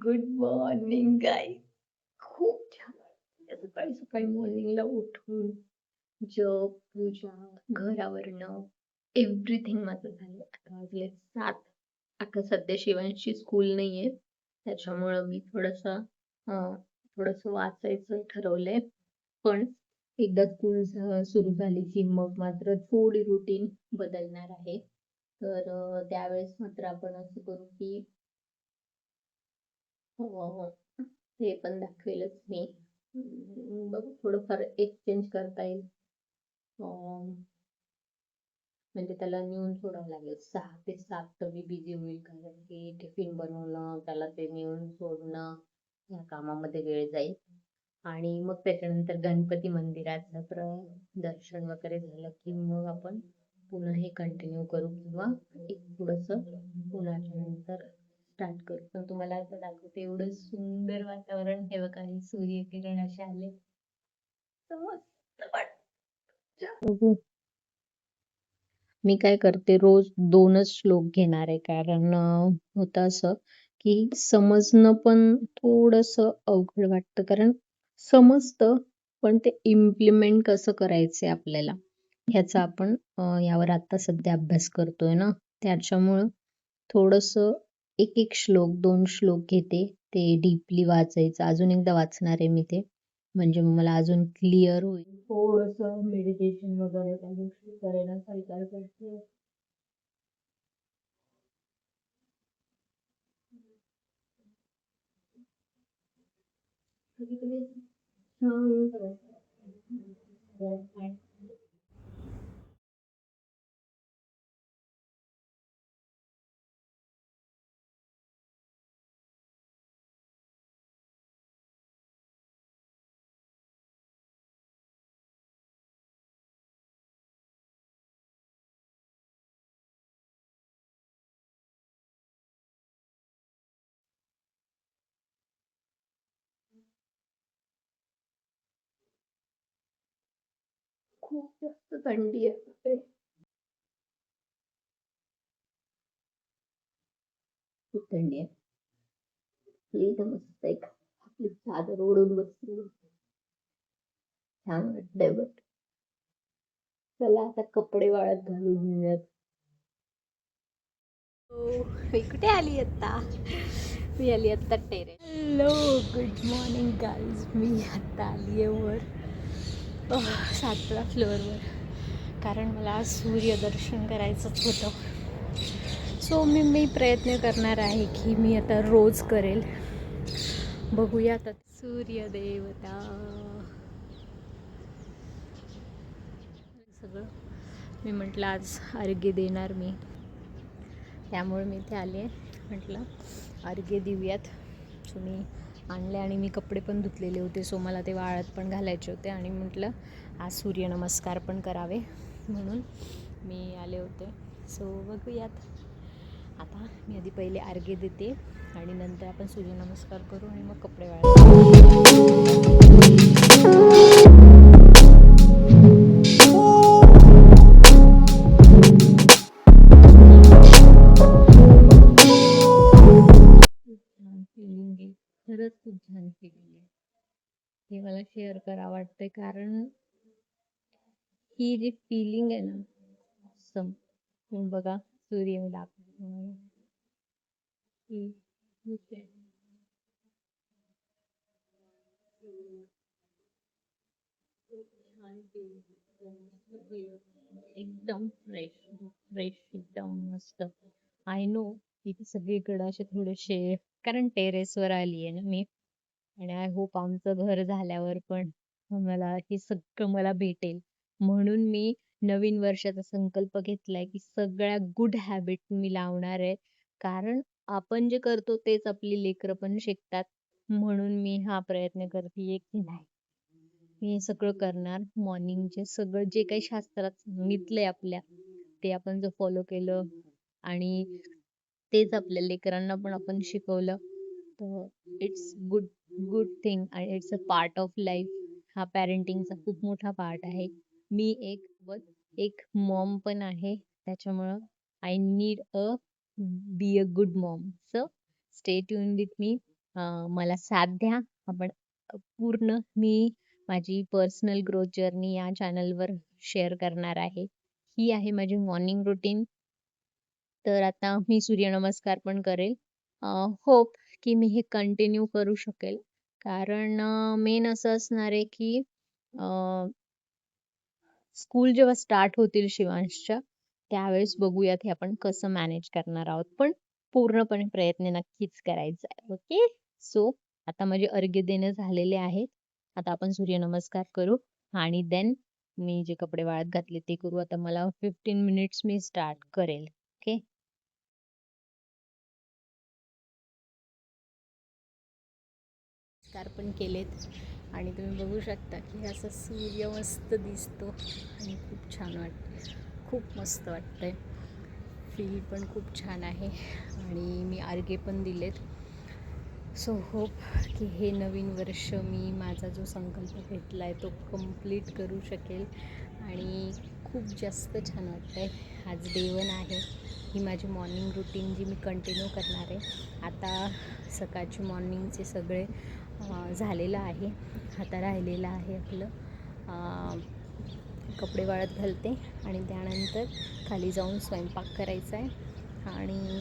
Good morning guys. खूप छान वाटतं सकाळी सकाळी मॉर्निंगला उठून जप, पूजा, घर आवरणं, एव्हरीथिंग माझं झालं. आता वाजले 7. आता सध्या शिवांशी स्कूल नाहीये, त्याच्यामुळं मी थोडंसं वाचायचं ठरवलंय. पण एकदा स्कूल सुरू झाली की मग मात्र थोडी रुटीन बदलणार आहे. तर त्यावेळेस मात्र आपण असं करू की हो, ते पण दाखवेलच मी. बघू थोडंफार एक्सचेंज करता येईल. म्हणजे त्याला नेऊन सोडावं लागेल. 6 ते 7 तर मी बिझी होईल, कारण की टिफिन बनवणं, त्याला ते नेऊन सोडणं या कामामध्ये वेळ जाईल. आणि मग त्याच्यानंतर गणपती मंदिराचं दर्शन वगैरे झालं की मग आपण पुन्हा हे कंटिन्यू करू, किंवा एक थोडंसं पुन्हाच्या नंतर स्टार्ट करू. पण तुम्हाला असं दाखवते, एवढं सुंदर वातावरण. हे बघा, हे सूर्यकिरण असे आले तर मस्त वाटतं. मी काय करते, रोज 2च श्लोक घेणार आहे, कारण होतं असं की समजणं पण थोडंसं अवघड वाटतं. कारण समजतं, पण ते इम्प्लिमेंट कसं करायचंय आपल्याला, ह्याचा आपण यावर आता सध्या अभ्यास करतोय ना, त्याच्यामुळं थोडंसं एक श्लोक, 2 श्लोक घेते, ते डीपली वाचायचं. अजून एकदा वाचणार आहे मी ते, म्हणजे मला अजून क्लिअर होईल. थोडंसं मेडिटेशन वगैरे त्या गोष्टी करायला विचार करते. खूप जास्त थंडी आहे. खूप थंडी आहे. एकदम मस्त एक आपली चादर ओढून बसली, छान वाटतंय. बघ, चला आता कपडे वाळत घालून घेऊयात. मी कुठे आली आता? मी आली आता terrace. Hello, good morning guys. मी आता आली आहे वर 7व्या फ्लोअरवर, कारण मला सूर्यदर्शन करायचंच होतं. सो मी प्रयत्न करणार आहे की मी आता रोज करेल. बघूया आता. सूर्यदेवता सगळं मी म्हटलं आज अर्घ्य देणार मी, त्यामुळे मी इथे आले. म्हटलं अर्घ्य देऊयात. सो मी आणले, आणि मी कपडे पण धुतलेले होते, सो मला ते वाळत पण घालायचे होते. आणि म्हटलं आज सूर्यनमस्कार पण करावे, म्हणून मी आले होते. सो बघूयात आता. मी आधी पहिले अर्घ्य देते, आणि नंतर आपण सूर्यनमस्कार करू, आणि मग कपडे फिलिंग आहे, खरंच खूप छान फिलिंग आहे. हे मला शेअर करावं वाटतंय, कारण ही जी फिलिंग आहे ना, सम बघा सूर्य मी दाखवते. एकदम फ्रेश एकदम मस्त. आय नो इथे सगळीकडे असे थोडेसे, कारण टेरेसवर आली आहे ना मी, आणि आय होप आमचं घर झाल्यावर पण मला हे सगळं मला भेटेल, म्हणून मी नवीन वर्षाचा संकल्प घेतलाय की सगळ्या गुड हॅबिट मी लावणार आहे. कारण आपण जे करतो तेच आपली लेकरं पण शिकतात. म्हणून मी हा प्रयत्न करतेय की नाही, मी हे सगळं करणार. मॉर्निंगचे सगळं जे काही शास्त्रात सांगितलंय आपल्या, ते आपण जर फॉलो केलं आणि तेच आपल्या लेकरांना पण आपण शिकवलं, तर इट्स गुड गुड थिंग आणि it's a part of life. हा पॅरेंटिंगचा खूप मोठा पार्ट आहे. मी एक मॉम पण आहे, त्याच्यामुळं I need be a good Maugham. So stay tune with me. मला साथ द्या. आपण पूर्ण मी माझी पर्सनल ग्रोथ जर्नी या चॅनलवर शेअर करणार आहे. ही आहे माझी मॉर्निंग रुटीन. तर आता मी सूर्यनमस्कार पण करेल. होप की मी हे कंटिन्यू करू शकेल. कारण मेन असं असणार आहे की स्कूल जेव्हा स्टार्ट होतील शिवांशच्या, त्यावेळेस बघूयात हे आपण कसं मॅनेज करणार आहोत. पण पूर्णपणे प्रयत्न नक्कीच करायचा आहे. ओके. सो आता माझे अर्घ्य देणं झालेले आहेत. आता आपण सूर्यनमस्कार करू आणि देन मी जे कपडे वाळत घातले ते करू. आता मला 15 मिनिट्स मी स्टार्ट करेल. ओके. नमस्कार पण केलेत आणि तुम्ही बघू शकता की असा सूर्य मस्त दिसतो आणि खूप छान वाटतं. खूप मस्त वाटतंय. फील पण खूप छान आहे आणि मी अर्घ्य पण दिलेत. सो होप की हे नवीन वर्ष मी माझा जो संकल्प घेतला आहे तो कंप्लीट करू शकेल आणि खूप जास्त छान वाटतं आहे. आज डे 1 आहे. ही माझी मॉर्निंग रुटीन जी मी कंटिन्यू करणार आहे. आता सकाळची मॉर्निंगचे सगळे झालेलं आहे. आता राहिलेलं आहे आपलं कपडे वाळत घालते आणि त्यानंतर खाली जाऊन स्वयंपाक करायचा आहे आणि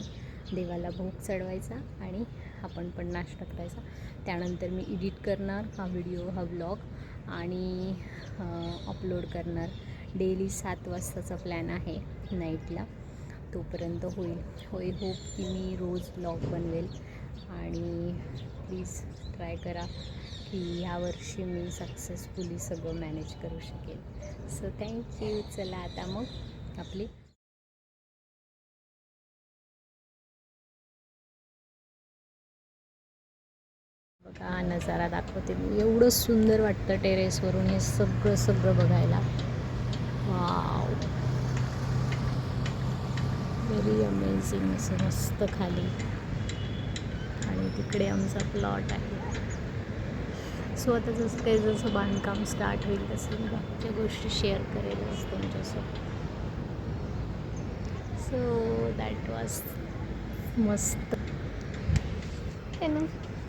देवाला भोग चढवायचा आणि आपण पण नाश्ता करायचा. त्यानंतर मी एडिट करणार हा व्हिडिओ, हा व्लॉग आणि अपलोड करणार. डेली 7 वाजताचा प्लॅन आहे नाईटला. तोपर्यंत होईल होप की मी रोज व्लॉग बनवेल आणि प्लीज ट्राय करा की यावर्षी मी सक्सेसफुली सगळं मॅनेज करू शकेल. So thank you. चला आता मग आपली बघा नजारा दाखवते मी. एवढं सुंदर वाटतं टेरेसवरून हे सगळं बघायला. Wow, very amazing. असं मस्त खाली आणि तिकडे आमचा प्लॉट आहे. सो आता जसं बांधकाम स्टार्ट होईल तसं मी बाकीच्या गोष्टी शेअर करेलच तुमच्यासोबत. सो दॅट वॉज मस्त आहे ना.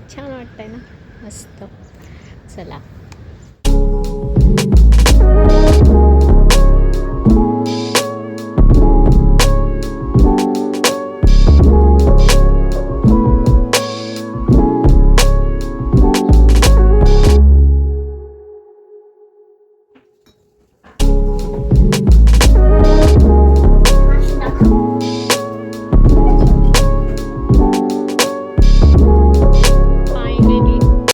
छान वाटतंय ना. मस्त. चला.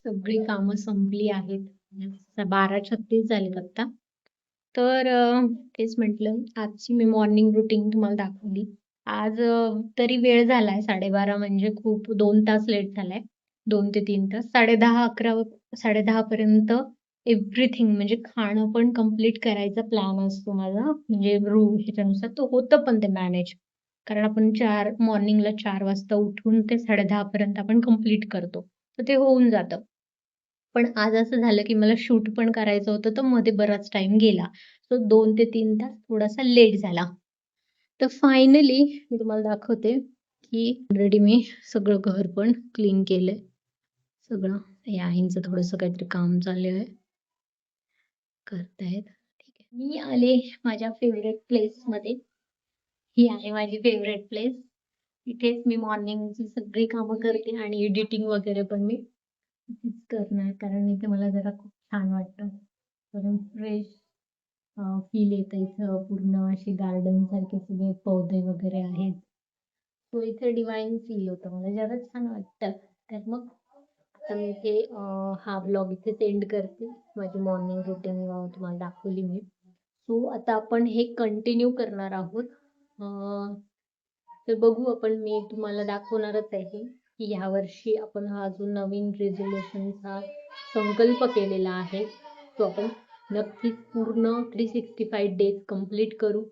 सगळी कामं संपली आहेत. 12:36 झालेत आता. तर तेच म्हटलं आजची मी मॉर्निंग रुटीन तुम्हाला दाखवली. आज तरी वेळ झालाय 12:30 म्हणजे खूप 2 तास लेट झालाय. 2 ते 3 तास. 10:30-11 10:30 पर्यंत एव्हरीथिंग म्हणजे खाणं पण कंप्लीट करायचा प्लॅन असतो माझा. म्हणजे ह्याच्यानुसार तो होतं पण ते मॅनेज. कारण आपण मॉर्निंगला 4 वाजता उठून ते 10:30 पर्यंत आपण कंप्लीट करतो. तर ते होऊन जातं. पण आज असं झालं की मला शूट पण करायचं होतं, तर मध्ये बराच टाईम गेला. सो 2 ते 3 तास थोडासा लेट झाला. तर फायनली मी तुम्हाला दाखवते की ऑलरेडी मी सगळं घर पण क्लीन केलंय. सगळं हे आईंचं थोडंसं काहीतरी काम चालू आहे. करतायत. ठीक आहे. मी आले माझ्या फेव्हरेट प्लेसमध्ये. ही आहे माझी फेव्हरेट प्लेस. इथेच मी मॉर्निंगची सगळी कामं करते आणि एडिटिंग वगैरे पण मी इथेच करणार. कारण इथे मला जरा खूप छान वाटतं. कारण फ्रेश फील येतं इथं. पूर्ण अशी गार्डन सारखे सगळे पौधे वगैरे आहेत. सो इथे डिवाइन फील होतं मला. जरा छान वाटतं. तर मग आता मी इथे हा ब्लॉग इथेच एंड करते. माझी मॉर्निंग रुटीन तुम्हाला दाखवली मी. सो आता आपण हे कंटिन्यू करणार आहोत. अं, तर बघू आपण, मी तुम्हाला दाखवणारच आहे की ह्या वर्षी आपण हा जो नवीन रेझोल्युशनचा संकल्प केलेला आहे तो आपण नक्कीच पूर्ण 365 डेज कंप्लीट करू.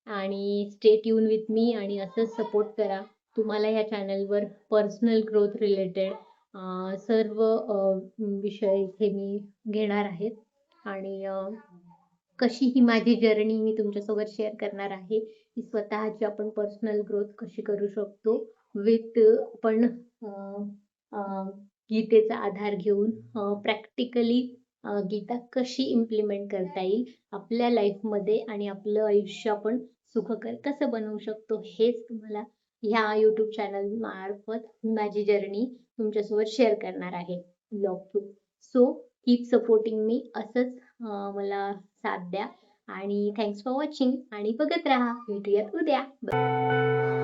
आणि स्टे ट्यून विथ मी आणि असंच सपोर्ट करा. तुम्हाला ह्या चॅनलवर पर्सनल ग्रोथ रिलेटेड सर्व विषय इथे मी घेणार आहेत. आणि कशी ही माझी जर्नी मी तुमच्यासोबत शेअर करणार आहे की स्वतःची आपण पर्सनल ग्रोथ कशी करू शकतो विथ आपण गीतेचा आधार घेऊन प्रॅक्टिकली गीता कशी इम्प्लिमेंट करता येईल आपल्या लाईफमध्ये आणि आपलं आयुष्य आपण सुखकर कसं बनवू शकतो हेच तुम्हाला ह्या यूट्यूब चॅनल मार्फत माझी जर्नी तुमच्यासोबत शेअर करणार आहे blog through. So keep supporting me, असंच मला साथ द्या आणि थँक्स फॉर वॉचिंग आणि बघत राहा. भेटूयात उद्या.